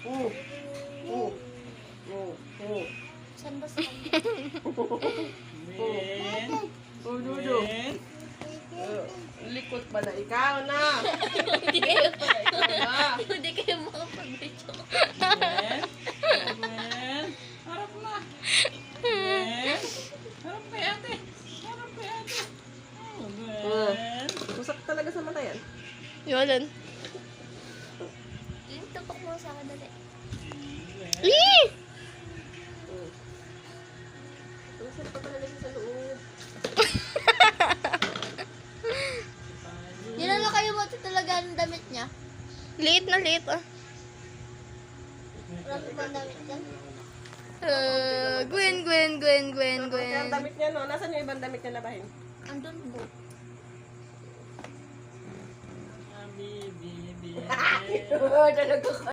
Oh. Oh. Oh. Oh. Saan ba saan? Ben. Oh, Dudu. Ben. Likot pa na ikaw na. Hindi kayo Ah. Hindi kayo makapag-video. Ben. Ben. Harap na. Ben. Harap kay ate. Harap kay ate. Oh, Ben. Masak talaga sa mata yan. Yolan. Yung tutok mo sa akin dali. Ben. Ih! Masak pa talaga siya sa loob. Nilala kayo mo ito talaga ang damit niya? Liit na liit ah. Wala pa ang damit niya? Gwen. Kaya ang damit niya, no? Nasaan yung ibang damit niya na bahin? Andun po. Bibi. Oh, talaga